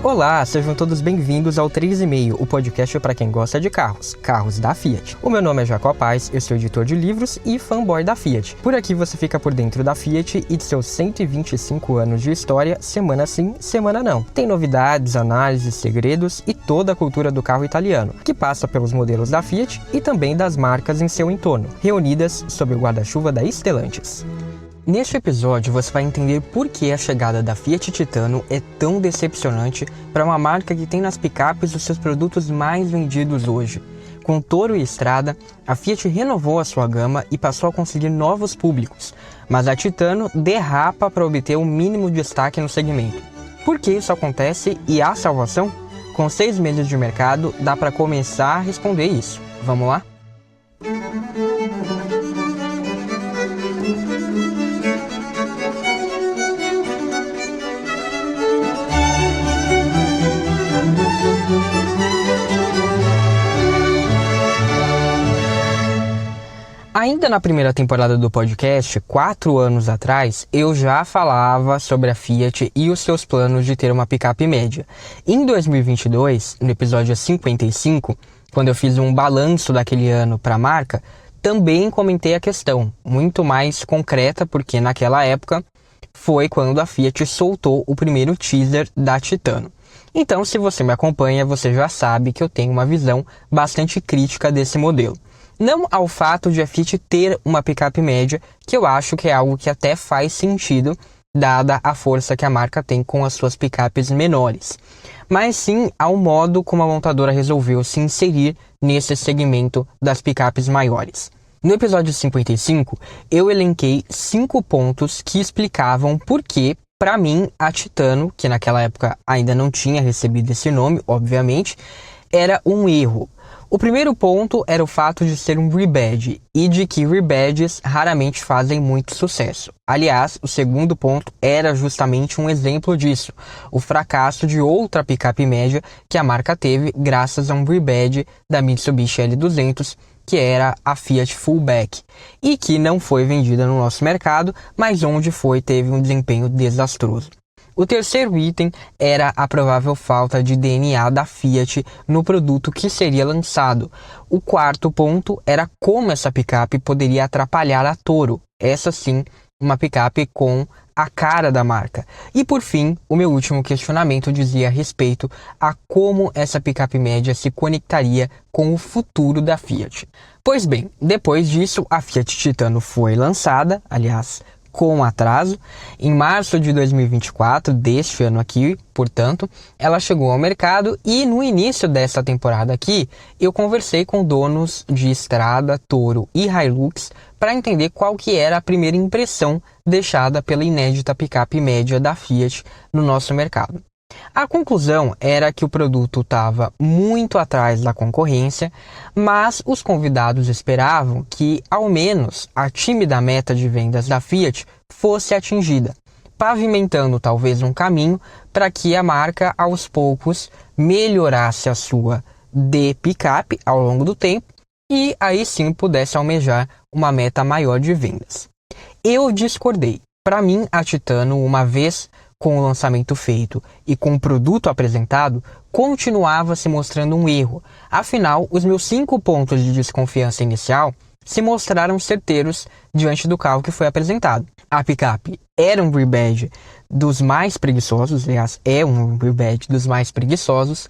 Olá, sejam todos bem-vindos ao 3,5, o podcast para quem gosta de carros da Fiat. O meu nome é Jacob Paz, eu sou editor de livros e fanboy da Fiat. Por aqui você fica por dentro da Fiat e de seus 125 anos de história, semana sim, semana não. Tem novidades, análises, segredos e toda a cultura do carro italiano, que passa pelos modelos da Fiat e também das marcas em seu entorno, reunidas sob o guarda-chuva da Stellantis. Neste episódio você vai entender por que a chegada da Fiat Titano é tão decepcionante para uma marca que tem nas picapes os seus produtos mais vendidos hoje. Com Toro e Strada, a Fiat renovou a sua gama e passou a conseguir novos públicos, mas a Titano derrapa para obter o mínimo destaque no segmento. Por que isso acontece e há salvação? Com 6 meses de mercado, dá para começar a responder isso. Vamos lá? Ainda na primeira temporada do podcast, 4 anos atrás, eu já falava sobre a Fiat e os seus planos de ter uma picape média. Em 2022, no episódio 55, quando eu fiz um balanço daquele ano para a marca, também comentei a questão, muito mais concreta, porque naquela época foi quando a Fiat soltou o primeiro teaser da Titano. Então, se você me acompanha, você já sabe que eu tenho uma visão bastante crítica desse modelo. Não ao fato de a Fiat ter uma picape média, que eu acho que é algo que até faz sentido, dada a força que a marca tem com as suas picapes menores, mas sim ao modo como a montadora resolveu se inserir nesse segmento das picapes maiores. No episódio 55, eu elenquei 5 pontos que explicavam por que, para mim, a Titano, que naquela época ainda não tinha recebido esse nome, obviamente, era um erro. O primeiro ponto era o fato de ser um rebadge e de que rebadges raramente fazem muito sucesso. Aliás, o segundo ponto era justamente um exemplo disso, o fracasso de outra picape média que a marca teve graças a um rebadge da Mitsubishi L200, que era a Fiat Fullback, e que não foi vendida no nosso mercado, mas onde teve um desempenho desastroso. O terceiro item era a provável falta de DNA da Fiat no produto que seria lançado. O quarto ponto era como essa picape poderia atrapalhar a Toro, essa sim, uma picape com a cara da marca. E por fim, o meu último questionamento dizia respeito a como essa picape média se conectaria com o futuro da Fiat. Pois bem, depois disso, a Fiat Titano foi lançada, aliás, com atraso. Em março de 2024, deste ano aqui, portanto, ela chegou ao mercado e no início dessa temporada aqui, eu conversei com donos de Strada, Toro e Hilux para entender qual que era a primeira impressão deixada pela inédita picape média da Fiat no nosso mercado. A conclusão era que o produto estava muito atrás da concorrência, mas os convidados esperavam que, ao menos, a tímida meta de vendas da Fiat fosse atingida, pavimentando talvez um caminho para que a marca, aos poucos, melhorasse a sua picape ao longo do tempo e aí sim pudesse almejar uma meta maior de vendas. Eu discordei. Para mim, a Titano, uma vez com o lançamento feito e com o produto apresentado, continuava se mostrando um erro. Afinal, os meus 5 pontos de desconfiança inicial se mostraram certeiros diante do carro que foi apresentado. A picape era um rebadge dos mais preguiçosos, aliás, é um rebadge dos mais preguiçosos,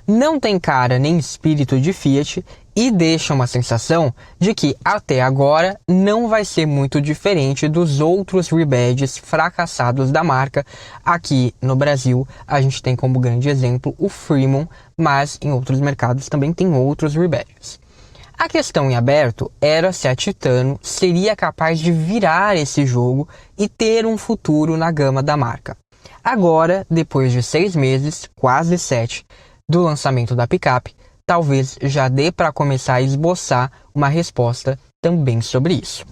não tem cara nem espírito de Fiat e deixa uma sensação de que até agora não vai ser muito diferente dos outros rebadges fracassados da marca. Aqui no Brasil a gente tem como grande exemplo o Fremont, mas em outros mercados também tem outros rebadges. A questão em aberto era se a Titano seria capaz de virar esse jogo e ter um futuro na gama da marca. Agora, depois de 6 meses, quase 7, do lançamento da picape, talvez já dê para começar a esboçar uma resposta também sobre isso.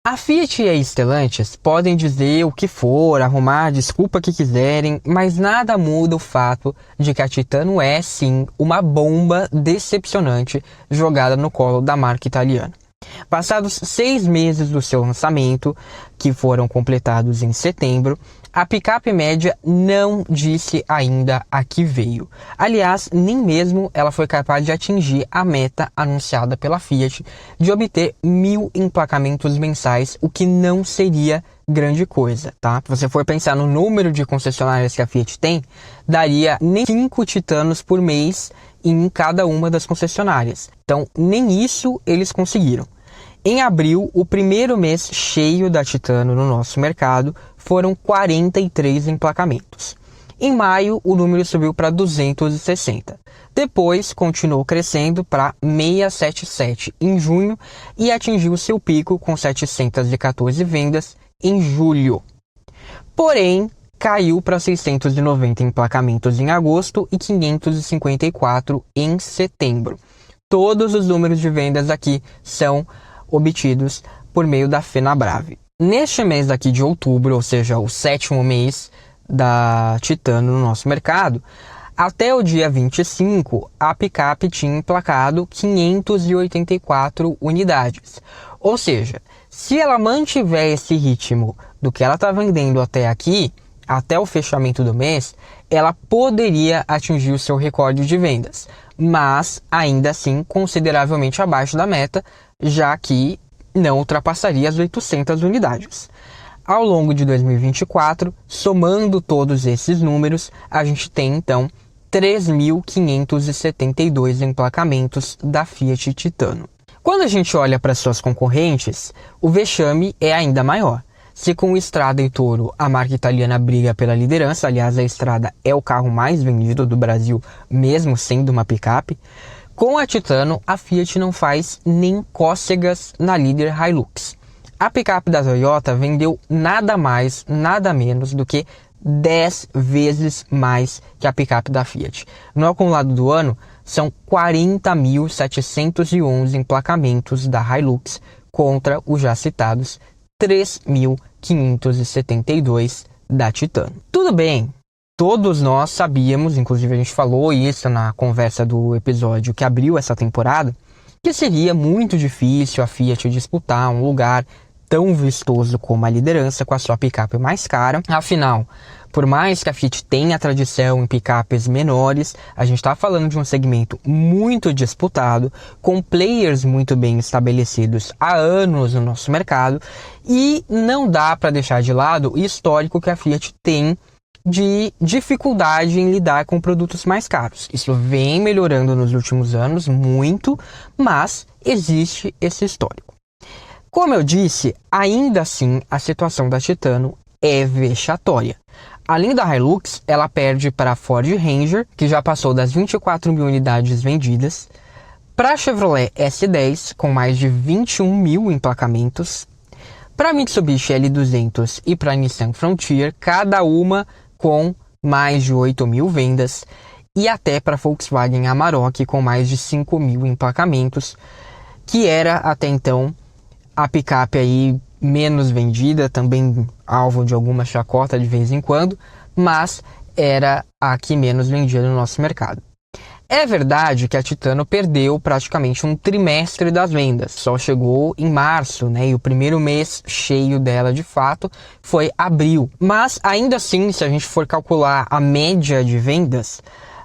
A Fiat e a Stellantis podem dizer o que for, arrumar a desculpa que quiserem, mas nada muda o fato de que a Titano é, sim, uma bomba decepcionante jogada no colo da marca italiana. Passados 6 meses do seu lançamento, que foram completados em setembro, a picape média não disse ainda a que veio. Aliás, nem mesmo ela foi capaz de atingir a meta anunciada pela Fiat de obter 1.000 emplacamentos mensais, o que não seria grande coisa, tá? Se você for pensar no número de concessionárias que a Fiat tem, daria nem 5 Titanos por mês em cada uma das concessionárias. Então, nem isso eles conseguiram. Em abril, o primeiro mês cheio da Titano no nosso mercado, foram 43 emplacamentos. Em maio, o número subiu para 260. Depois, continuou crescendo para 677 em junho e atingiu seu pico com 714 vendas em julho. Porém, caiu para 690 emplacamentos em agosto e 554 em setembro. Todos os números de vendas aqui são obtidos por meio da Fenabrave. Neste mês aqui de outubro, ou seja, o 7º mês da Titano no nosso mercado, até o dia 25, a picape tinha emplacado 584 unidades. Ou seja, se ela mantiver esse ritmo do que ela está vendendo até aqui, até o fechamento do mês, ela poderia atingir o seu recorde de vendas, mas ainda assim consideravelmente abaixo da meta, já que não ultrapassaria as 800 unidades. Ao longo de 2024, somando todos esses números, a gente tem então 3.572 emplacamentos da Fiat Titano. Quando a gente olha para suas concorrentes, o vexame é ainda maior. Se com o Strada e Toro a marca italiana briga pela liderança, aliás, a Strada é o carro mais vendido do Brasil, mesmo sendo uma picape, com a Titano, a Fiat não faz nem cócegas na líder Hilux. A picape da Toyota vendeu nada mais, nada menos do que 10 vezes mais que a picape da Fiat. No acumulado do ano, são 40.711 emplacamentos da Hilux contra os já citados 3.572 da Titano. Tudo bem, todos nós sabíamos, inclusive a gente falou isso na conversa do episódio que abriu essa temporada, que seria muito difícil a Fiat disputar um lugar tão vistoso como a liderança com a sua picape mais cara. Afinal, por mais que a Fiat tenha tradição em picapes menores, a gente está falando de um segmento muito disputado, com players muito bem estabelecidos há anos no nosso mercado, e não dá para deixar de lado o histórico que a Fiat tem de dificuldade em lidar com produtos mais caros. Isso vem melhorando nos últimos anos, muito, mas existe esse histórico. Como eu disse, ainda assim a situação da Titano é vexatória. Além da Hilux, ela perde para a Ford Ranger, que já passou das 24.000 unidades vendidas, para a Chevrolet S10, com mais de 21.000 emplacamentos, para a Mitsubishi L200 e para a Nissan Frontier, cada uma com mais de 8.000 vendas, e até para a Volkswagen Amarok, com mais de 5.000 emplacamentos, que era até então a picape aí menos vendida, também alvo de alguma chacota de vez em quando, mas era a que menos vendia no nosso mercado. É verdade que a Titano perdeu praticamente um trimestre das vendas, só chegou em março, né? E o primeiro mês cheio dela de fato foi abril. Mas ainda assim, se a gente for calcular a média de vendas,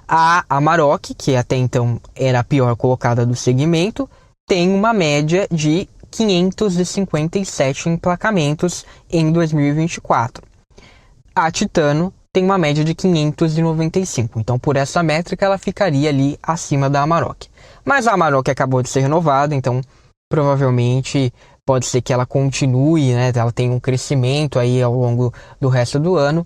a Amarok, que até então era a pior colocada do segmento, tem uma média de 557 emplacamentos em 2024. A Titano tem uma média de 595, então por essa métrica ela ficaria ali acima da Amarok. Mas a Amarok acabou de ser renovada, então provavelmente pode ser que ela continue, né? Ela tenha um crescimento aí ao longo do resto do ano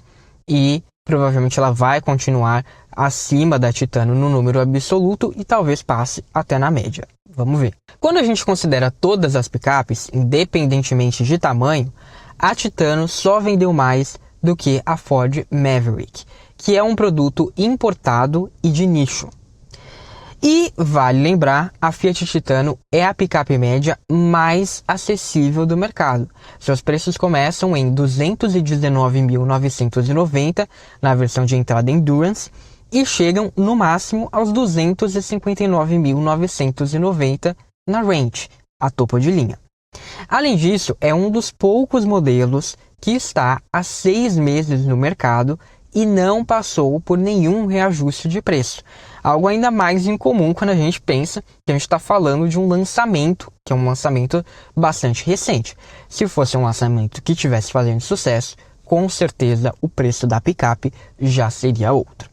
e provavelmente ela vai continuar acima da Titano no número absoluto e talvez passe até na média. Vamos ver. Quando a gente considera todas as picapes, independentemente de tamanho, a Titano só vendeu mais do que a Ford Maverick, que é um produto importado e de nicho. E vale lembrar, a Fiat Titano é a picape média mais acessível do mercado. Seus preços começam em 219.990 na versão de entrada Endurance e chegam no máximo aos 259.990 na Range, a topo de linha. Além disso, é um dos poucos modelos que está há 6 meses no mercado e não passou por nenhum reajuste de preço. Algo ainda mais incomum quando a gente pensa que a gente está falando de um lançamento, que é um lançamento bastante recente. Se fosse um lançamento que estivesse fazendo sucesso, com certeza o preço da picape já seria outro.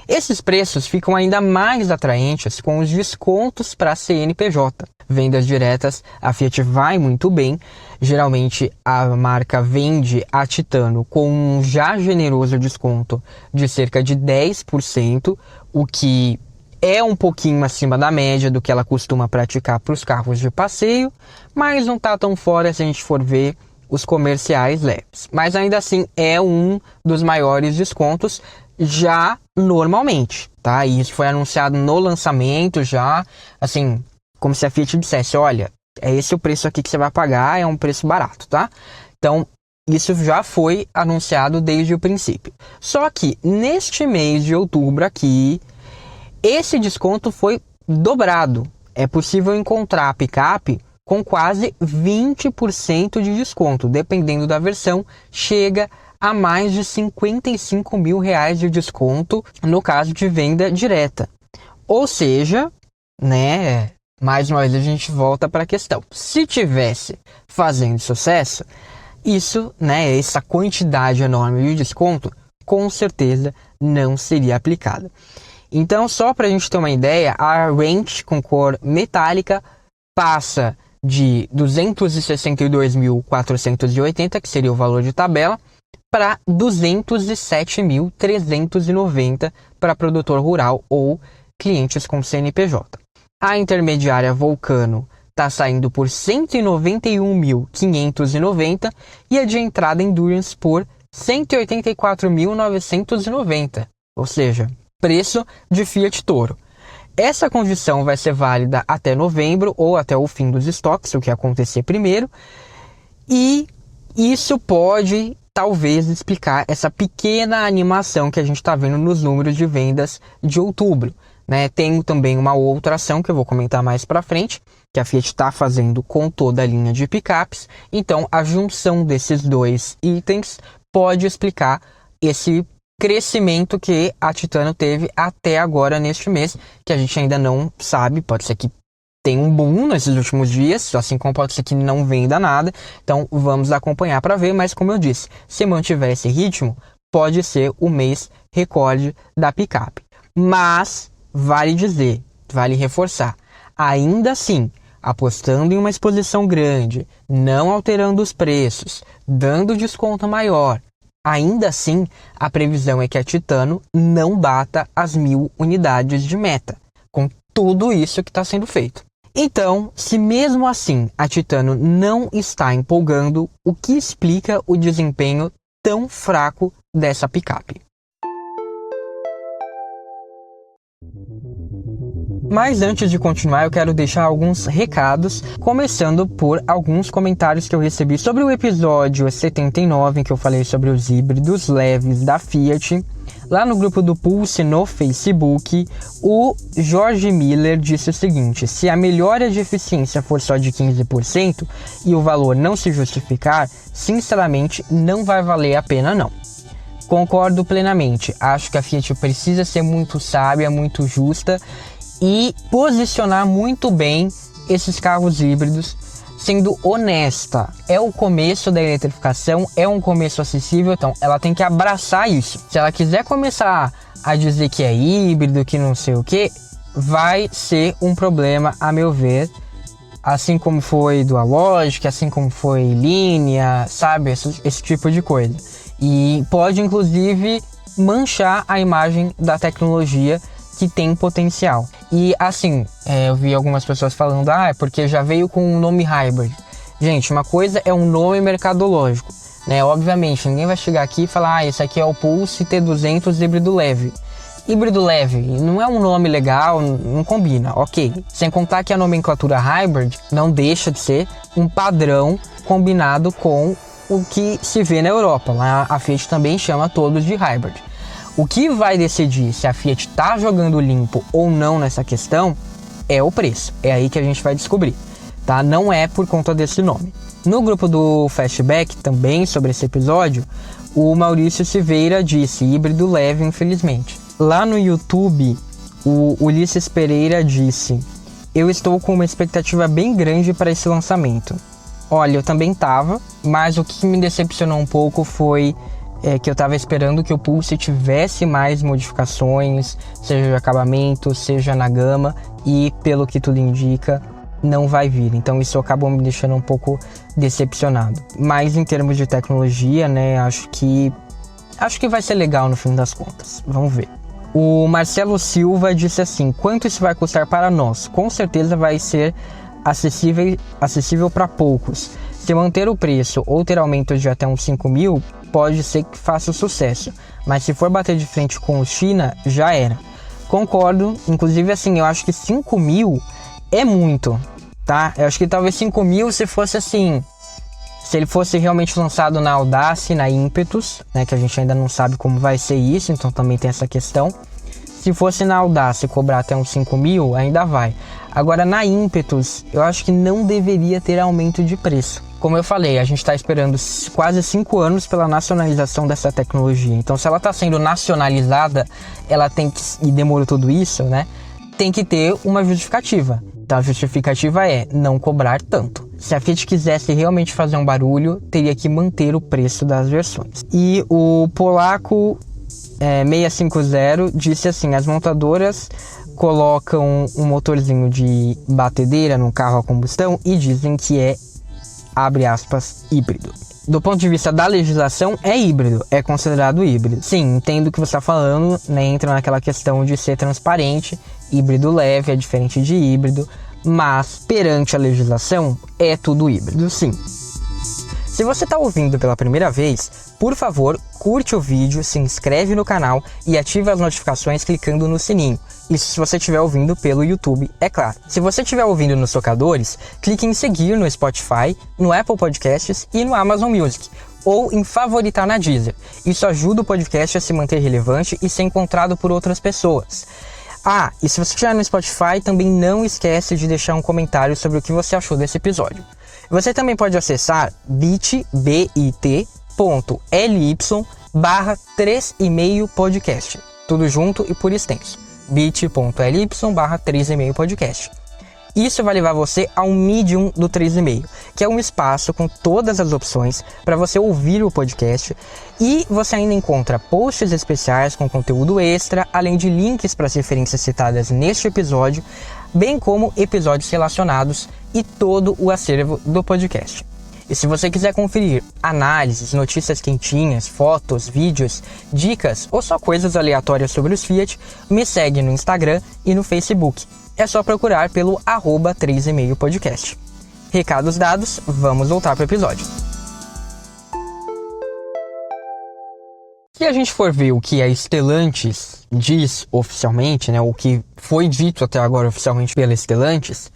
Esses preços ficam ainda mais atraentes com os descontos para CNPJ. Vendas diretas, a Fiat vai muito bem. Geralmente a marca vende a Titano com um já generoso desconto de cerca de 10%, o que é um pouquinho acima da média do que ela costuma praticar para os carros de passeio, mas não está tão fora se a gente for ver os comerciais leves. Mas ainda assim é um dos maiores descontos já normalmente, tá? E isso foi anunciado no lançamento já, assim, como se a Fiat dissesse, olha, é esse o preço aqui que você vai pagar, é um preço barato, tá? Então, isso já foi anunciado desde o princípio. Só que neste mês de outubro aqui, esse desconto foi dobrado. É possível encontrar a picape com quase 20% de desconto, dependendo da versão, chega a mais de 55 mil reais de desconto no caso de venda direta. Ou seja, né, mais uma vez a gente volta para a questão. Se tivesse fazendo sucesso, isso, né, essa quantidade enorme de desconto, com certeza não seria aplicada. Então, só para a gente ter uma ideia, a Range com cor metálica passa de 262.480, que seria o valor de tabela, para 207.390 para produtor rural ou clientes com CNPJ. A intermediária Vulcano está saindo por 191.590 e a de entrada Endurance por 184.990, ou seja, preço de Fiat Toro. Essa condição vai ser válida até novembro ou até o fim dos estoques, o que acontecer primeiro, e isso pode talvez explicar essa pequena animação que a gente está vendo nos números de vendas de outubro, né? Tem também uma outra ação que eu vou comentar mais para frente, que a Fiat está fazendo com toda a linha de picapes, então a junção desses dois itens pode explicar esse crescimento que a Titano teve até agora neste mês, que a gente ainda não sabe, pode ser que tenha um boom nesses últimos dias, assim como pode ser que não venda nada, então vamos acompanhar para ver, mas como eu disse, se mantiver esse ritmo, pode ser o mês recorde da picape. Mas, vale dizer, vale reforçar, ainda assim, apostando em uma exposição grande, não alterando os preços, dando desconto maior, ainda assim, a previsão é que a Titano não bata as 1.000 unidades de meta, com tudo isso que está sendo feito. Então, se mesmo assim a Titano não está empolgando, o que explica o desempenho tão fraco dessa picape? Mas antes de continuar, eu quero deixar alguns recados, começando por alguns comentários que eu recebi sobre o episódio 79, em que eu falei sobre os híbridos leves da Fiat. Lá no grupo do Pulse no Facebook, o Jorge Miller disse o seguinte: se a melhora de eficiência for só de 15% e o valor não se justificar, sinceramente não vai valer a pena não. Concordo plenamente, acho que a Fiat precisa ser muito sábia, muito justa e posicionar muito bem esses carros híbridos, sendo honesta. É o começo da eletrificação, é um começo acessível, então ela tem que abraçar isso. Se ela quiser começar a dizer que é híbrido, que não sei o que, vai ser um problema, a meu ver, assim como foi Dual Logic, assim como foi Linea, sabe, esse tipo de coisa. E pode inclusive manchar a imagem da tecnologia que tem potencial. E assim, eu vi algumas pessoas falando, é porque já veio com um nome hybrid. Gente, uma coisa é um nome mercadológico, né? Obviamente, ninguém vai chegar aqui e falar, esse aqui é o Pulse T200 híbrido leve. Híbrido leve não é um nome legal, não combina, ok. Sem contar que a nomenclatura hybrid não deixa de ser um padrão combinado com o que se vê na Europa. Lá a Fiat também chama todos de hybrid. O que vai decidir se a Fiat está jogando limpo ou não nessa questão é o preço. É aí que a gente vai descobrir. tá? Não é por conta desse nome. No grupo do Fastback, também sobre esse episódio, o Maurício Silveira disse híbrido leve, infelizmente. Lá no YouTube, o Ulisses Pereira disse: eu estou com uma expectativa bem grande para esse lançamento. Olha, eu também tava, mas o que me decepcionou um pouco foi que eu estava esperando que o Pulse tivesse mais modificações, seja de acabamento, seja na gama, e pelo que tudo indica, não vai vir. Então isso acabou me deixando um pouco decepcionado. Mas em termos de tecnologia, né, acho que vai ser legal no fim das contas. Vamos ver. O Marcelo Silva disse assim: quanto isso vai custar para nós? Com certeza vai ser acessível para poucos. Se manter o preço ou ter aumento de até uns 5 mil, pode ser que faça sucesso. Mas se for bater de frente com o China, já era. Concordo, inclusive assim, eu acho que 5 mil é muito, tá? Eu acho que talvez 5 mil se fosse assim, se ele fosse realmente lançado na Audace, na Impetus, né, que a gente ainda não sabe como vai ser isso, então também tem essa questão. Se fosse na Audace cobrar até uns 5 mil, ainda vai. Agora na Impetus, eu acho que não deveria ter aumento de preço. Como eu falei, a gente está esperando quase 5 anos pela nacionalização dessa tecnologia. Então se ela está sendo nacionalizada, ela tem que, e demorou tudo isso, né? Tem que ter uma justificativa. Então a justificativa é não cobrar tanto. Se a Fiat quisesse realmente fazer um barulho, teria que manter o preço das versões. E o Polaco 650 disse assim: as montadoras colocam um motorzinho de batedeira no carro a combustão e dizem que é, abre aspas, híbrido. Do ponto de vista da legislação, é híbrido, é considerado híbrido. Sim, entendo o que você está falando, né? Entra naquela questão de ser transparente. Híbrido leve é diferente de híbrido, mas perante a legislação é tudo híbrido, sim. Se você está ouvindo pela primeira vez, por favor, curte o vídeo, se inscreve no canal e ative as notificações clicando no sininho. Isso se você estiver ouvindo pelo YouTube, é claro. Se você estiver ouvindo nos tocadores, clique em seguir no Spotify, no Apple Podcasts e no Amazon Music, ou em favoritar na Deezer. Isso ajuda o podcast a se manter relevante e ser encontrado por outras pessoas. Ah, e se você estiver no Spotify, também não esquece de deixar um comentário sobre o que você achou desse episódio. Você também pode acessar bit.ly/3,5podcast. Tudo junto e por extenso. bit.ly/3,5podcast. Isso vai levar você ao Medium do 3,5, que é um espaço com todas as opções para você ouvir o podcast, e você ainda encontra posts especiais com conteúdo extra, além de links para as referências citadas neste episódio, bem como episódios relacionados e todo o acervo do podcast. E se você quiser conferir análises, notícias quentinhas, fotos, vídeos, dicas ou só coisas aleatórias sobre os Fiat, me segue no Instagram e no Facebook. É só procurar pelo @3,5podcast. Recados dados, vamos voltar para o episódio. Se a gente for ver o que a Stellantis diz oficialmente, né, o que foi dito até agora oficialmente pela Stellantis,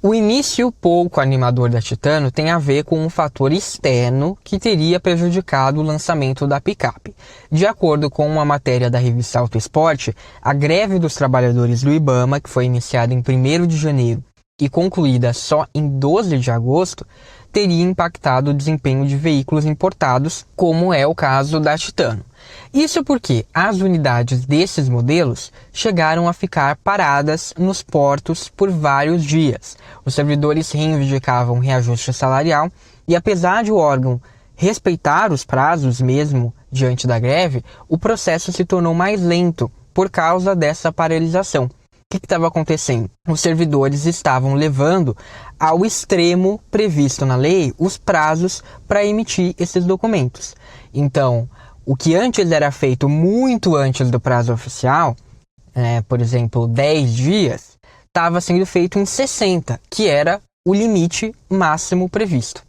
o início pouco animador da Titano tem a ver com um fator externo que teria prejudicado o lançamento da picape. De acordo com uma matéria da revista Auto Sport, a greve dos trabalhadores do IBAMA, que foi iniciada em 1º de janeiro e concluída só em 12 de agosto, teria impactado o desempenho de veículos importados, como é o caso da Titano. Isso porque as unidades desses modelos chegaram a ficar paradas nos portos por vários dias. Os servidores reivindicavam reajuste salarial e, apesar de o órgão respeitar os prazos mesmo diante da greve, o processo se tornou mais lento por causa dessa paralisação. O que estava acontecendo? Os servidores estavam levando ao extremo previsto na lei os prazos para emitir esses documentos. Então, o que antes era feito muito antes do prazo oficial, por exemplo, 10 dias, estava sendo feito em 60, que era o limite máximo previsto.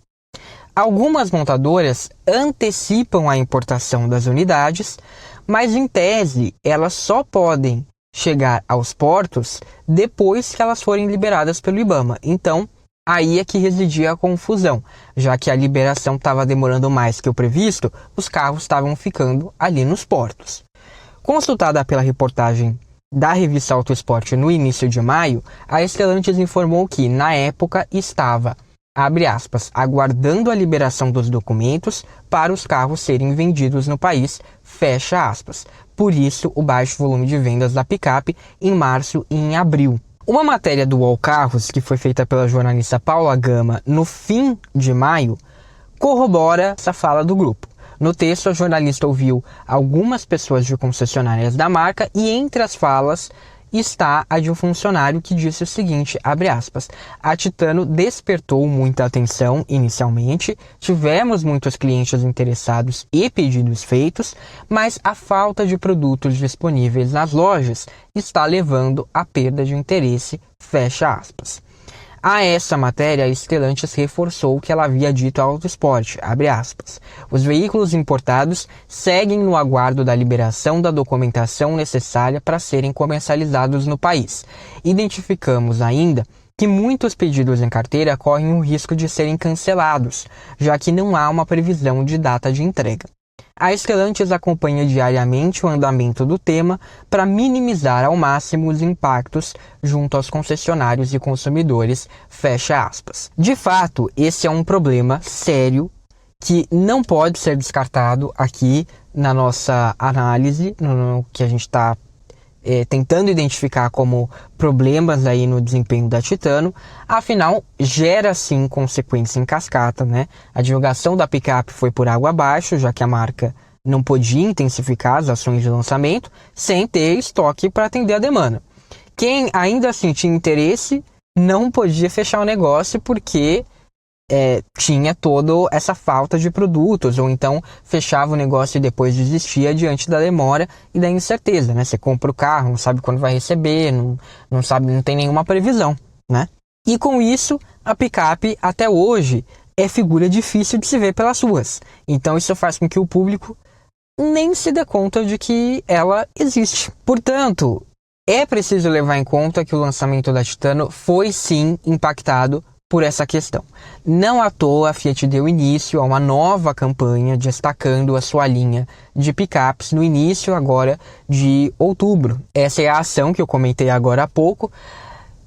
Algumas montadoras antecipam a importação das unidades, mas em tese elas só podem chegar aos portos depois que elas forem liberadas pelo IBAMA. Então, aí é que residia a confusão, já que a liberação estava demorando mais que o previsto, os carros estavam ficando ali nos portos. Consultada pela reportagem da revista Auto Esporte no início de maio, a Stellantis informou que, na época, estava, abre aspas, aguardando a liberação dos documentos para os carros serem vendidos no país, fecha aspas. Por isso, o baixo volume de vendas da picape em março e em abril. Uma matéria do UOL Carros, que foi feita pela jornalista Paula Gama no fim de maio, corrobora essa fala do grupo. No texto, a jornalista ouviu algumas pessoas de concessionárias da marca e entre as falas está a de um funcionário que disse o seguinte, abre aspas, a Titano despertou muita atenção inicialmente, tivemos muitos clientes interessados e pedidos feitos, mas a falta de produtos disponíveis nas lojas está levando à perda de interesse, fecha aspas. A essa matéria, a Stellantis reforçou o que ela havia dito ao Auto Esporte, abre aspas. Os veículos importados seguem no aguardo da liberação da documentação necessária para serem comercializados no país. Identificamos ainda que muitos pedidos em carteira correm o risco de serem cancelados, já que não há uma previsão de data de entrega. A Stellantis acompanha diariamente o andamento do tema para minimizar ao máximo os impactos junto aos concessionários e consumidores, fecha aspas. De fato, esse é um problema sério que não pode ser descartado aqui na nossa análise, no que a gente está tentando identificar como problemas aí no desempenho da Titano, afinal gera sim consequência em cascata, né? A divulgação da picape foi por água abaixo, já que a marca não podia intensificar as ações de lançamento sem ter estoque para atender a demanda. Quem ainda assim tinha interesse não podia fechar o negócio porque tinha toda essa falta de produtos, ou então fechava o negócio e depois desistia diante da demora e da incerteza, né? Você compra o carro, não sabe quando vai receber, não sabe, não tem nenhuma previsão, né? E com isso, a picape até hoje é figura difícil de se ver pelas ruas. Então isso faz com que o público nem se dê conta de que ela existe. Portanto, é preciso levar em conta que o lançamento da Titano foi sim impactado por essa questão. Não à toa, a Fiat deu início a uma nova campanha destacando a sua linha de picapes no início agora de outubro. Essa é a ação que eu comentei agora há pouco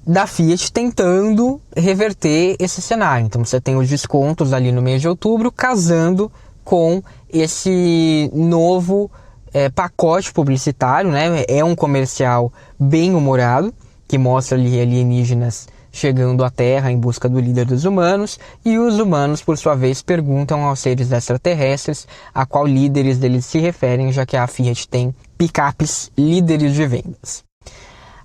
da Fiat tentando reverter esse cenário. Então você tem os descontos ali no mês de outubro casando com esse novo pacote publicitário, né? É um comercial bem humorado que mostra ali alienígenas chegando à Terra em busca do líder dos humanos, e os humanos, por sua vez, perguntam aos seres extraterrestres a qual líderes deles se referem, já que a Fiat tem picapes líderes de vendas.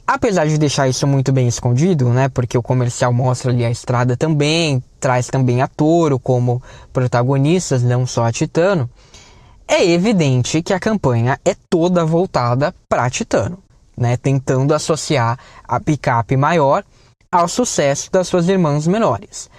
Apesar de deixar isso muito bem escondido, né, porque o comercial mostra ali a estrada também, traz também a Toro como protagonistas, não só a Titano, é evidente que a campanha é toda voltada para a Titano, né, tentando associar a picape maior ao sucesso das suas irmãs menores.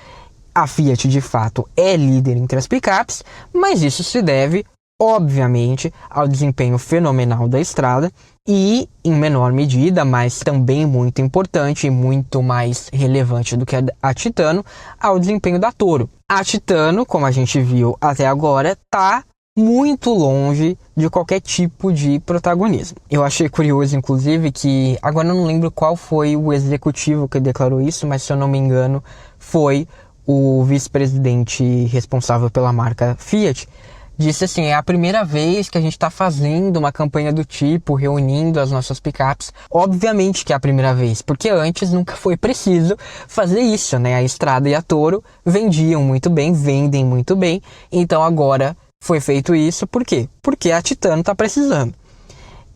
A Fiat, de fato, é líder entre as picapes, mas isso se deve, obviamente, ao desempenho fenomenal da estrada e, em menor medida, mas também muito importante e muito mais relevante do que a Titano, ao desempenho da Toro. A Titano, como a gente viu até agora, está muito longe de qualquer tipo de protagonismo. Eu achei curioso, inclusive, que agora eu não lembro qual foi o executivo que declarou isso, mas se eu não me engano foi o vice-presidente responsável pela marca Fiat. Disse assim, é a primeira vez que a gente está fazendo uma campanha do tipo, reunindo as nossas picapes. Obviamente que é a primeira vez, porque antes nunca foi preciso fazer isso, né? A Estrada e a Toro vendiam muito bem, vendem muito bem, então agora foi feito isso, por quê? Porque a Titano está precisando.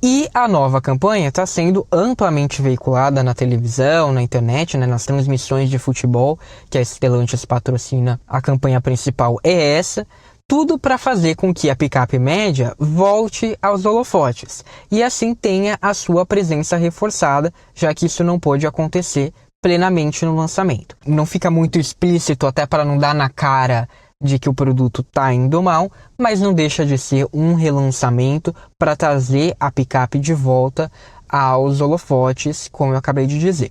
E a nova campanha está sendo amplamente veiculada na televisão, na internet, né, nas transmissões de futebol, que a Stellantis patrocina. A campanha principal é essa, tudo para fazer com que a picape média volte aos holofotes e assim tenha a sua presença reforçada, já que isso não pôde acontecer plenamente no lançamento. Não fica muito explícito, até para não dar na cara de que o produto está indo mal, mas não deixa de ser um relançamento para trazer a picape de volta aos holofotes, como eu acabei de dizer.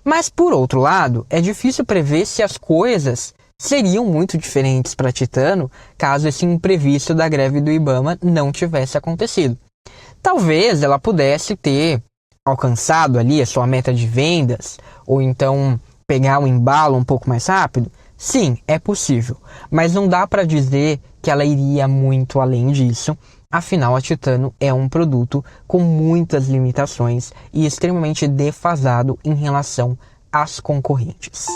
Mas, por outro lado, é difícil prever se as coisas seriam muito diferentes para a Titano caso esse imprevisto da greve do IBAMA não tivesse acontecido. Talvez ela pudesse ter alcançado ali, a sua meta de vendas, ou então pegar o embalo um pouco mais rápido? Sim, é possível, mas não dá para dizer que ela iria muito além disso. Afinal, a Titano é um produto com muitas limitações e extremamente defasado em relação às concorrentes.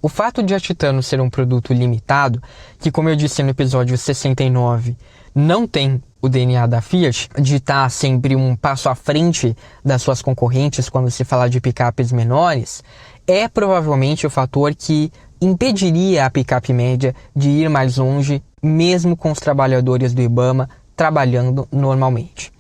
O fato de a Titano ser um produto limitado, que como eu disse no episódio 69, não tem o DNA da Fiat, de estar sempre um passo à frente das suas concorrentes quando se fala de picapes menores, é provavelmente o fator que impediria a picape média de ir mais longe, mesmo com os trabalhadores do IBAMA trabalhando normalmente.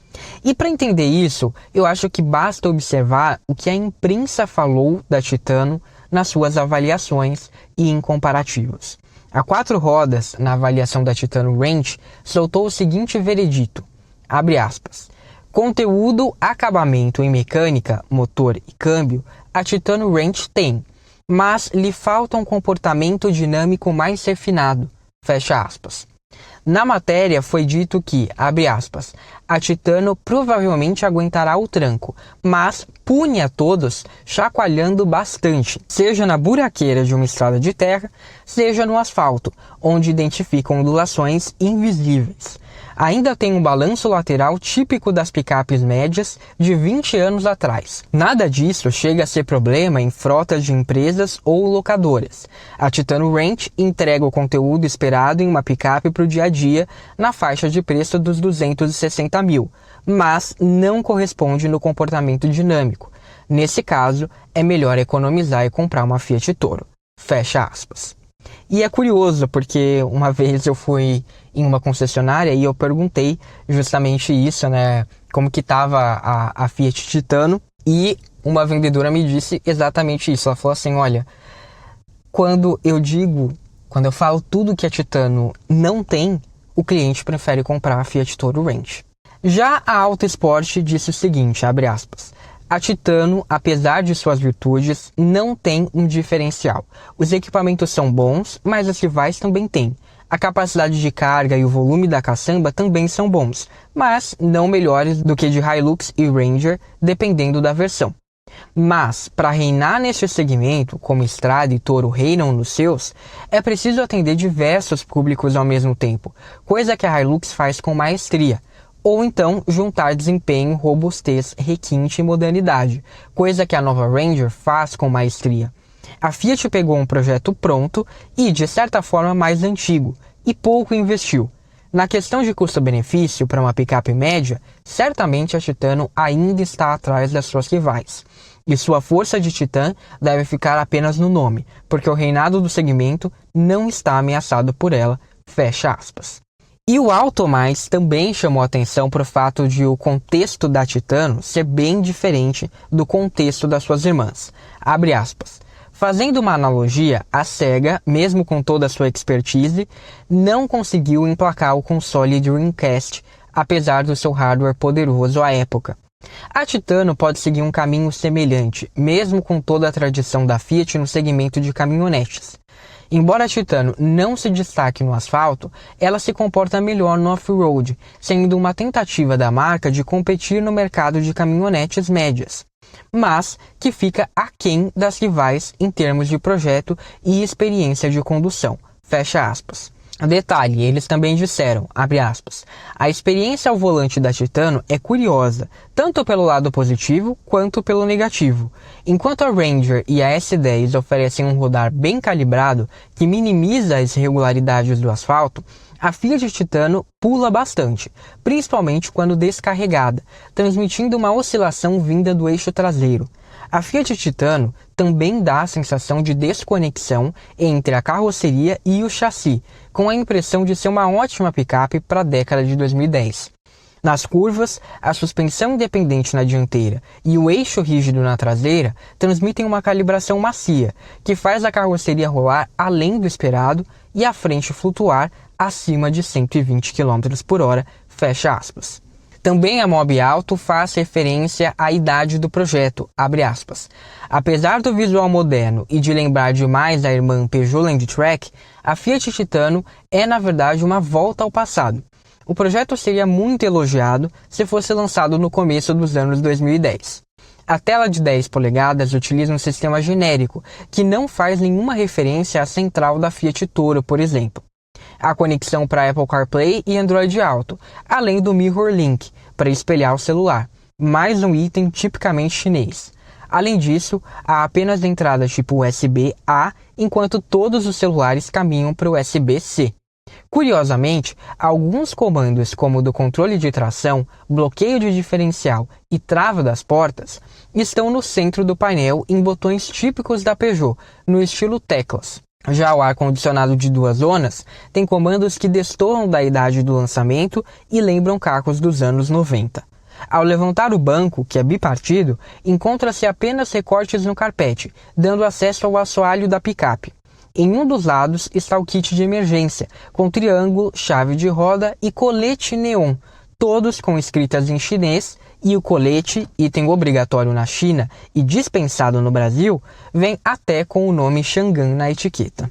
E para entender isso, eu acho que basta observar o que a imprensa falou da Titano nas suas avaliações e em comparativos. A 4 rodas, na avaliação da Titano Range, soltou o seguinte veredito, abre aspas, conteúdo, acabamento em mecânica, motor e câmbio, a Titano Range tem, mas lhe falta um comportamento dinâmico mais refinado, fecha aspas. Na matéria foi dito que, abre aspas, a Titano provavelmente aguentará o tranco, mas pune a todos chacoalhando bastante, seja na buraqueira de uma estrada de terra, seja no asfalto, onde identificam ondulações invisíveis. Ainda tem um balanço lateral típico das picapes médias de 20 anos atrás. Nada disso chega a ser problema em frotas de empresas ou locadoras. A Titano Range entrega o conteúdo esperado em uma picape para o dia a dia na faixa de preço dos 260 mil, mas não corresponde no comportamento dinâmico. Nesse caso, é melhor economizar e comprar uma Fiat Toro. Fecha aspas. E é curioso, porque uma vez eu fui em uma concessionária e eu perguntei justamente isso, né? Como que estava a Fiat Titano, e uma vendedora me disse exatamente isso. Ela falou assim, olha, quando eu falo tudo que a Titano não tem, o cliente prefere comprar a Fiat Toro Range. Já a Auto Sport disse o seguinte, abre aspas, a Titano, apesar de suas virtudes, não tem um diferencial. Os equipamentos são bons, mas as rivais também têm. A capacidade de carga e o volume da caçamba também são bons, mas não melhores do que de Hilux e Ranger, dependendo da versão. Mas, para reinar neste segmento, como Strada e Toro reinam nos seus, é preciso atender diversos públicos ao mesmo tempo, coisa que a Hilux faz com maestria. Ou então juntar desempenho, robustez, requinte e modernidade, coisa que a nova Ranger faz com maestria. A Fiat pegou um projeto pronto e, de certa forma, mais antigo, e pouco investiu. Na questão de custo-benefício para uma picape média, certamente a Titano ainda está atrás das suas rivais. E sua força de titã deve ficar apenas no nome, porque o reinado do segmento não está ameaçado por ela, fecha aspas. E o Auto Mais também chamou atenção para o fato de o contexto da Titano ser bem diferente do contexto das suas irmãs. Abre aspas. Fazendo uma analogia, a SEGA, mesmo com toda a sua expertise, não conseguiu emplacar o console Dreamcast, apesar do seu hardware poderoso à época. A Titano pode seguir um caminho semelhante, mesmo com toda a tradição da Fiat no segmento de caminhonetes. Embora a Titano não se destaque no asfalto, ela se comporta melhor no off-road, sendo uma tentativa da marca de competir no mercado de caminhonetes médias, mas que fica aquém das rivais em termos de projeto e experiência de condução. Fecha aspas. Detalhe, eles também disseram, abre aspas, a experiência ao volante da Titano é curiosa, tanto pelo lado positivo quanto pelo negativo. Enquanto a Ranger e a S10 oferecem um rodar bem calibrado que minimiza as irregularidades do asfalto, a Fiat Titano pula bastante, principalmente quando descarregada, transmitindo uma oscilação vinda do eixo traseiro. A Fiat Titano também dá a sensação de desconexão entre a carroceria e o chassi, com a impressão de ser uma ótima picape para a década de 2010. Nas curvas, a suspensão independente na dianteira e o eixo rígido na traseira transmitem uma calibração macia, que faz a carroceria rolar além do esperado e a frente flutuar acima de 120 km por hora, fecha aspas. Também a Mob Auto faz referência à idade do projeto, abre aspas. Apesar do visual moderno e de lembrar demais a irmã Peugeot Landtrek, a Fiat Titano é na verdade uma volta ao passado. O projeto seria muito elogiado se fosse lançado no começo dos anos 2010. A tela de 10 polegadas utiliza um sistema genérico, que não faz nenhuma referência à central da Fiat Toro, por exemplo. Há conexão para Apple CarPlay e Android Auto, além do Mirror Link, para espelhar o celular, mais um item tipicamente chinês. Além disso, há apenas entradas tipo USB-A, enquanto todos os celulares caminham para o USB-C. Curiosamente, alguns comandos como o do controle de tração, bloqueio de diferencial e trava das portas estão no centro do painel em botões típicos da Peugeot, no estilo teclas. Já o ar-condicionado de 2 zonas tem comandos que destoam da idade do lançamento e lembram carros dos anos 90. Ao levantar o banco, que é bipartido, encontra-se apenas recortes no carpete, dando acesso ao assoalho da picape. Em um dos lados está o kit de emergência, com triângulo, chave de roda e colete neon, todos com escritas em chinês, e o colete, item obrigatório na China e dispensado no Brasil, vem até com o nome Chang'an na etiqueta.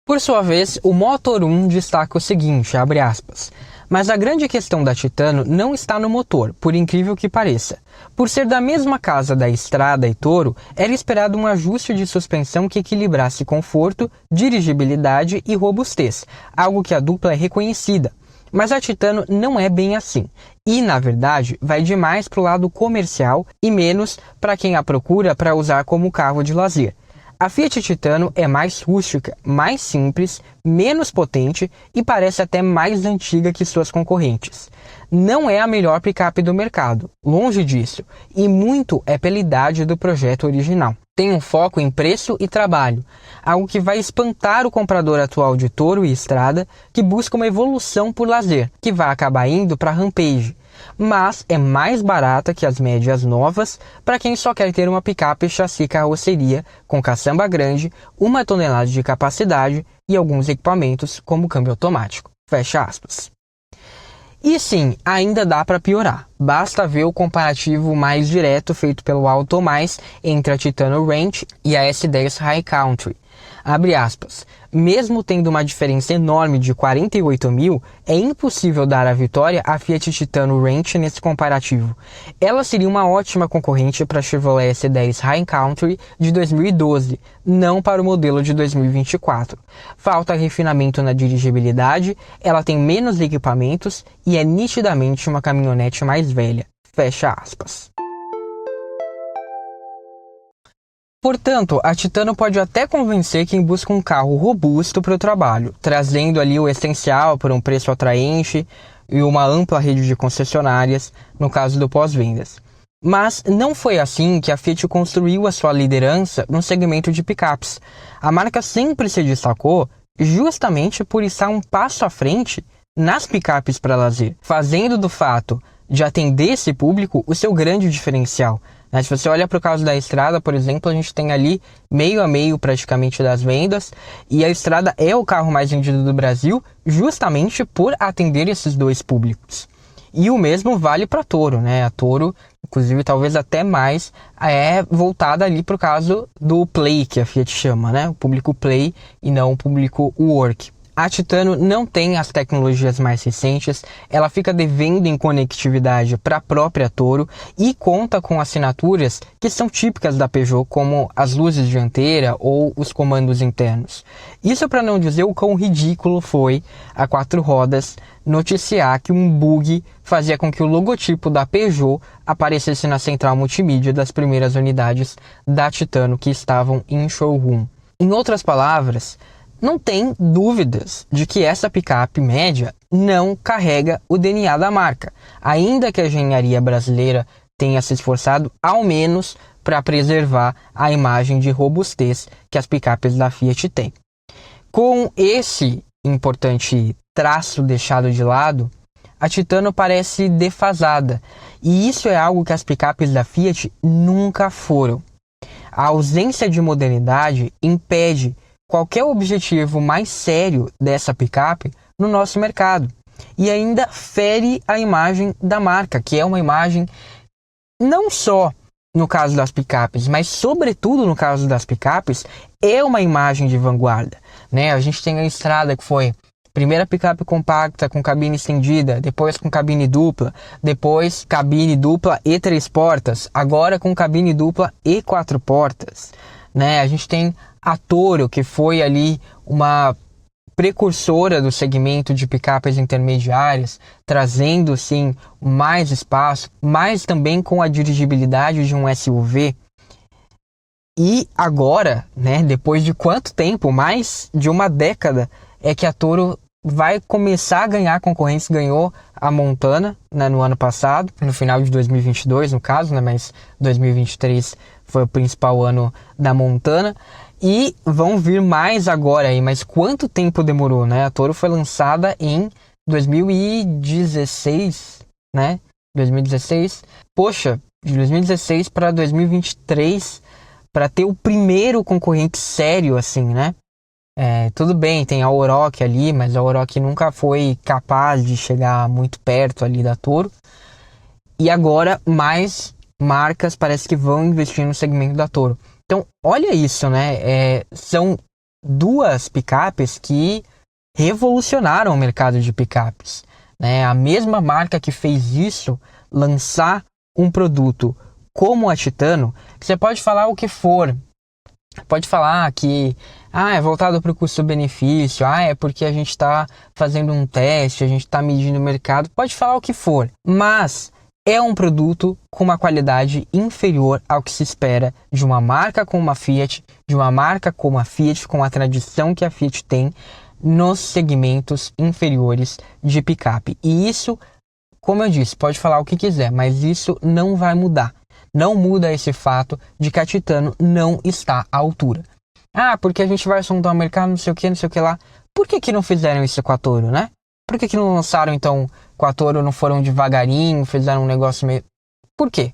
Por sua vez, o Motor 1 destaca o seguinte, abre aspas, mas a grande questão da Titano não está no motor, por incrível que pareça. Por ser da mesma casa da Strada e Toro, era esperado um ajuste de suspensão que equilibrasse conforto, dirigibilidade e robustez, algo que a dupla é reconhecida. Mas a Titano não é bem assim, e, na verdade, vai demais para o lado comercial e menos para quem a procura para usar como carro de lazer. A Fiat Titano é mais rústica, mais simples, menos potente e parece até mais antiga que suas concorrentes. Não é a melhor picape do mercado, longe disso, e muito é pela idade do projeto original. Tem um foco em preço e trabalho, algo que vai espantar o comprador atual de Toro e Strada, que busca uma evolução por lazer, que vai acabar indo para Rampage. Mas é mais barata que as médias novas para quem só quer ter uma picape chassi carroceria com caçamba grande, 1 tonelada de capacidade e alguns equipamentos como câmbio automático. Fecha aspas. E sim, ainda dá para piorar. Basta ver o comparativo mais direto feito pelo Automais entre a Titano Ranch e a S10 High Country. Abre aspas. Mesmo tendo uma diferença enorme de 48 mil, é impossível dar a vitória à Fiat Titano Ranch nesse comparativo. Ela seria uma ótima concorrente para a Chevrolet S10 High Country de 2012, não para o modelo de 2024. Falta refinamento na dirigibilidade, ela tem menos equipamentos e é nitidamente uma caminhonete mais velha. Fecha aspas. Portanto, a Titano pode até convencer quem busca um carro robusto para o trabalho, trazendo ali o essencial por um preço atraente e uma ampla rede de concessionárias, no caso do pós-vendas. Mas não foi assim que a Fiat construiu a sua liderança no segmento de picapes. A marca sempre se destacou justamente por estar um passo à frente nas picapes para lazer, fazendo do fato de atender esse público o seu grande diferencial. Se você olha para o caso da Strada, por exemplo, a gente tem ali meio a meio praticamente das vendas, e a Strada é o carro mais vendido do Brasil justamente por atender esses dois públicos. E o mesmo vale para a Toro, né? A Toro, inclusive, talvez até mais, é voltada ali para o caso do Play, que a Fiat chama, né? O público Play e não o público Work. A Titano não tem as tecnologias mais recentes, ela fica devendo em conectividade para a própria Toro e conta com assinaturas que são típicas da Peugeot, como as luzes dianteira ou os comandos internos. Isso para não dizer o quão ridículo foi a 4 rodas noticiar que um bug fazia com que o logotipo da Peugeot aparecesse na central multimídia das primeiras unidades da Titano que estavam em showroom. Em outras palavras, não tem dúvidas de que essa picape média não carrega o DNA da marca, ainda que a engenharia brasileira tenha se esforçado ao menos para preservar a imagem de robustez que as picapes da Fiat têm. Com esse importante traço deixado de lado, a Titano parece defasada, e isso é algo que as picapes da Fiat nunca foram. A ausência de modernidade impede qualquer objetivo mais sério dessa picape no nosso mercado e ainda fere a imagem da marca, que é uma imagem não só no caso das picapes, mas sobretudo no caso das picapes, é uma imagem de vanguarda, né? A gente tem a Strada, que foi Primeira picape compacta com cabine estendida, depois com cabine dupla, depois cabine dupla e 3 portas, agora com cabine dupla e 4 portas, né? A gente tem a Toro, que foi ali uma precursora do segmento de picapes intermediárias, trazendo sim mais espaço, mas também com a dirigibilidade de um SUV. E agora, né, depois de quanto tempo? Mais de uma década, é que a Toro vai começar a ganhar concorrência. Ganhou a Montana, né, no ano passado, no final de 2022 no caso, né, mas 2023 foi o principal ano da Montana. E vão vir mais agora aí, mas quanto tempo demorou, né? A Toro foi lançada em 2016, né? 2016. Poxa, de 2016 para 2023, para ter o primeiro concorrente sério, assim, né? Tudo bem, tem a Oroch ali, mas a Oroch nunca foi capaz de chegar muito perto ali da Toro. E agora mais marcas parece que vão investir no segmento da Toro. Então, olha isso, né? São duas picapes que revolucionaram o mercado de picapes, né? A mesma marca que fez isso, lançar um produto como a Titano, que você pode falar o que for. Pode falar que é voltado para o custo-benefício, é porque a gente está fazendo um teste, a gente está medindo o mercado, pode falar o que for, mas é um produto com uma qualidade inferior ao que se espera de uma marca como a Fiat, de uma marca como a Fiat, com a tradição que a Fiat tem nos segmentos inferiores de picape. E isso, como eu disse, pode falar o que quiser, mas isso não vai mudar. Não muda esse fato de que a Titano não está à altura. Porque a gente vai sondar o mercado, não sei o que lá. Por que não fizeram isso com a Toro, né? Por que não lançaram, então, com a Toro, não foram devagarinho, fizeram um negócio meio... Por quê?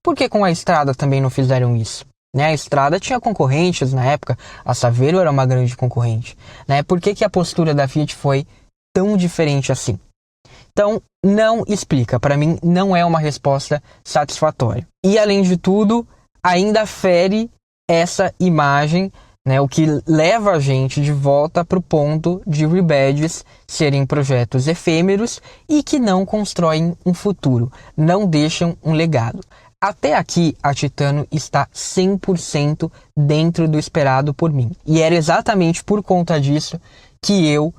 Por que com a Estrada também não fizeram isso? Né? A Estrada tinha concorrentes na época, a Saveiro era uma grande concorrente. Né? Por que a postura da Fiat foi tão diferente assim? Então, não explica. Para mim, não é uma resposta satisfatória. E, além de tudo, ainda fere essa imagem, né, o que leva a gente de volta para o ponto de rebadges serem projetos efêmeros e que não constroem um futuro, não deixam um legado. Até aqui, a Titano está 100% dentro do esperado por mim. E era exatamente por conta disso que eu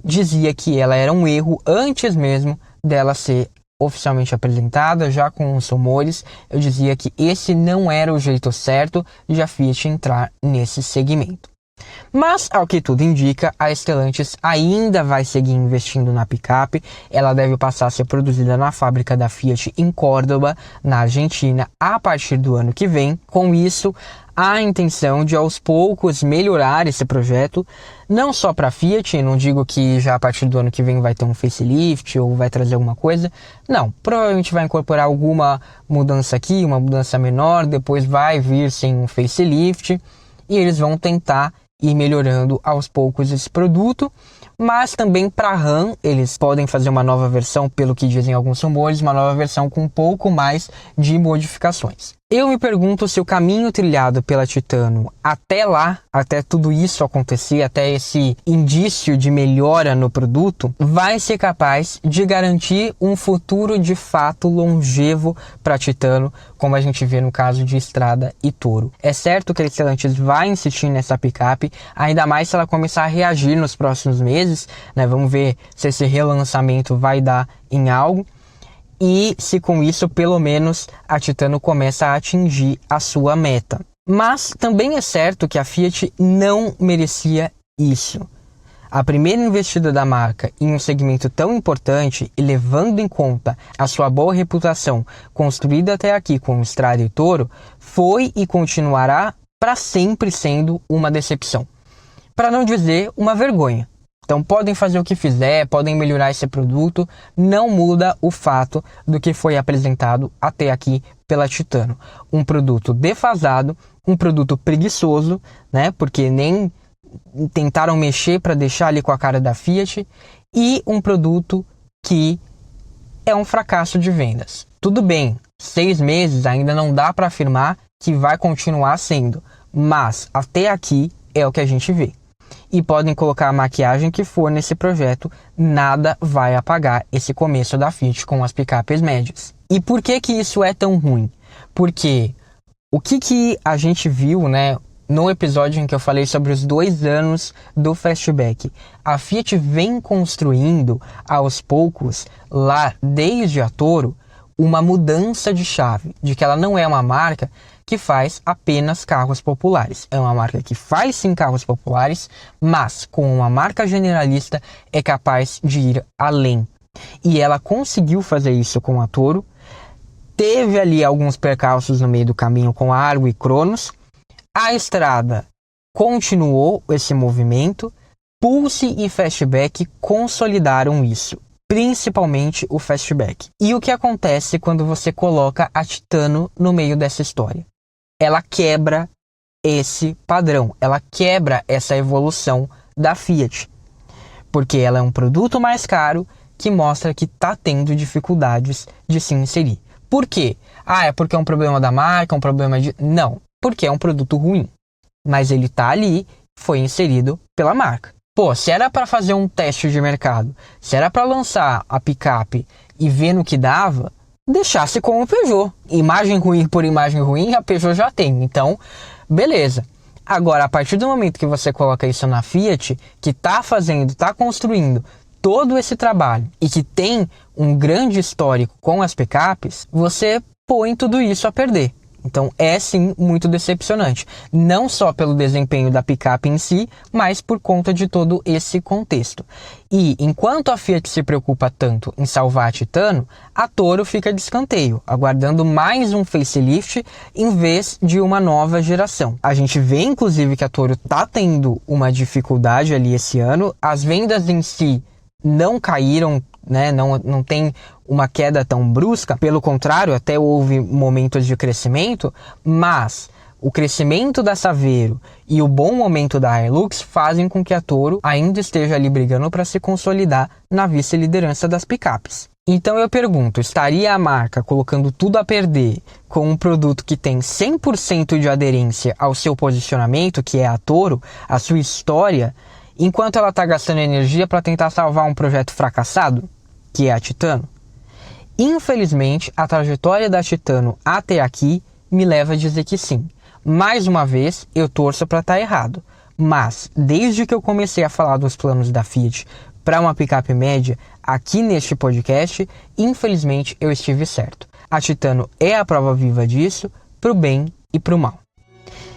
dizia que ela era um erro antes mesmo dela ser oficialmente apresentada, já com os rumores. Eu dizia que esse não era o jeito certo de a Fiat entrar nesse segmento. Mas, ao que tudo indica, a Stellantis ainda vai seguir investindo na picape. Ela deve passar a ser produzida na fábrica da Fiat em Córdoba, na Argentina, a partir do ano que vem. Com isso, há a intenção de aos poucos melhorar esse projeto, não só para a Fiat, não digo que já a partir do ano que vem vai ter um facelift ou vai trazer alguma coisa, não, provavelmente vai incorporar alguma mudança aqui, uma mudança menor, depois vai vir sem um facelift e eles vão tentar ir melhorando aos poucos esse produto. Mas também para a RAM eles podem fazer uma nova versão, pelo que dizem alguns rumores, uma nova versão com um pouco mais de modificações. Eu me pergunto se o caminho trilhado pela Titano até lá, até tudo isso acontecer, até esse indício de melhora no produto, vai ser capaz de garantir um futuro de fato longevo para a Titano, como a gente vê no caso de Estrada e Toro. É certo que a Stellantis vai insistir nessa picape, ainda mais se ela começar a reagir nos próximos meses, né? Vamos ver se esse relançamento vai dar em algo. E se com isso, pelo menos, a Titano começa a atingir a sua meta. Mas também é certo que a Fiat não merecia isso. A primeira investida da marca em um segmento tão importante e levando em conta a sua boa reputação construída até aqui com o Strada e Toro, foi e continuará para sempre sendo uma decepção. Para não dizer uma vergonha. Então podem fazer o que fizer, podem melhorar esse produto, não muda o fato do que foi apresentado até aqui pela Titano. Um produto defasado, um produto preguiçoso, né? Porque nem tentaram mexer para deixar ali com a cara da Fiat, e um produto que é um fracasso de vendas. Tudo bem, 6 meses ainda não dá para afirmar que vai continuar sendo, mas até aqui é o que a gente vê. e podem colocar a maquiagem que for nesse projeto, nada vai apagar esse começo da Fiat com as picapes médias. E por que que isso é tão ruim? Porque o que a gente viu, né, no episódio em que eu falei sobre os 2 anos do Fastback, a Fiat vem construindo aos poucos, lá desde a Toro, uma mudança de chave, de que ela não é uma marca que faz apenas carros populares. É uma marca que faz sim carros populares, mas com uma marca generalista é capaz de ir além. E ela conseguiu fazer isso com a Toro. Teve ali alguns percalços no meio do caminho com a Argo e Cronos. A Estrada continuou esse movimento. Pulse e Fastback consolidaram isso, principalmente o Fastback. E o que acontece quando você coloca a Titano no meio dessa história? Ela quebra esse padrão, ela quebra essa evolução da Fiat, porque ela é um produto mais caro que mostra que está tendo dificuldades de se inserir. Por quê? É porque é um problema da marca, um problema de... Não, porque é um produto ruim, mas ele está ali, foi inserido pela marca. Pô, se era para fazer um teste de mercado, se era para lançar a picape e ver no que dava, deixasse com o Peugeot. Imagem ruim por imagem ruim, a Peugeot já tem. Então, beleza. Agora, a partir do momento que você coloca isso na Fiat, que está fazendo, está construindo todo esse trabalho e que tem um grande histórico com as picapes, você põe tudo isso a perder. Então é sim muito decepcionante, não só pelo desempenho da picape em si, mas por conta de todo esse contexto. E enquanto a Fiat se preocupa tanto em salvar a Titano, a Toro fica de escanteio, aguardando mais um facelift em vez de uma nova geração. A gente vê inclusive que a Toro está tendo uma dificuldade ali esse ano, as vendas em si não caíram, né? Não tem uma queda tão brusca, pelo contrário, até houve momentos de crescimento, mas o crescimento da Saveiro e o bom momento da Hilux fazem com que a Toro ainda esteja ali brigando para se consolidar na vice-liderança das picapes. Então eu pergunto, estaria a marca colocando tudo a perder com um produto que tem 100% de aderência ao seu posicionamento, que é a Toro, a sua história, enquanto ela está gastando energia para tentar salvar um projeto fracassado, que é a Titano? Infelizmente, a trajetória da Titano até aqui me leva a dizer que sim. Mais uma vez, eu torço para estar errado. Mas, desde que eu comecei a falar dos planos da Fiat para uma picape média aqui neste podcast, infelizmente eu estive certo. A Titano é a prova viva disso, pro bem e pro mal.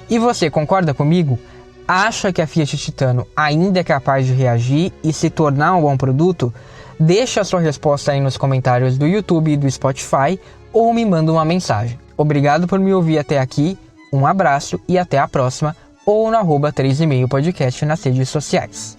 E você concorda comigo? Acha que a Fiat Titano ainda é capaz de reagir e se tornar um bom produto? Deixa a sua resposta aí nos comentários do YouTube e do Spotify ou me manda uma mensagem. Obrigado por me ouvir até aqui, um abraço e até a próxima, ou no @3,5podcast nas redes sociais.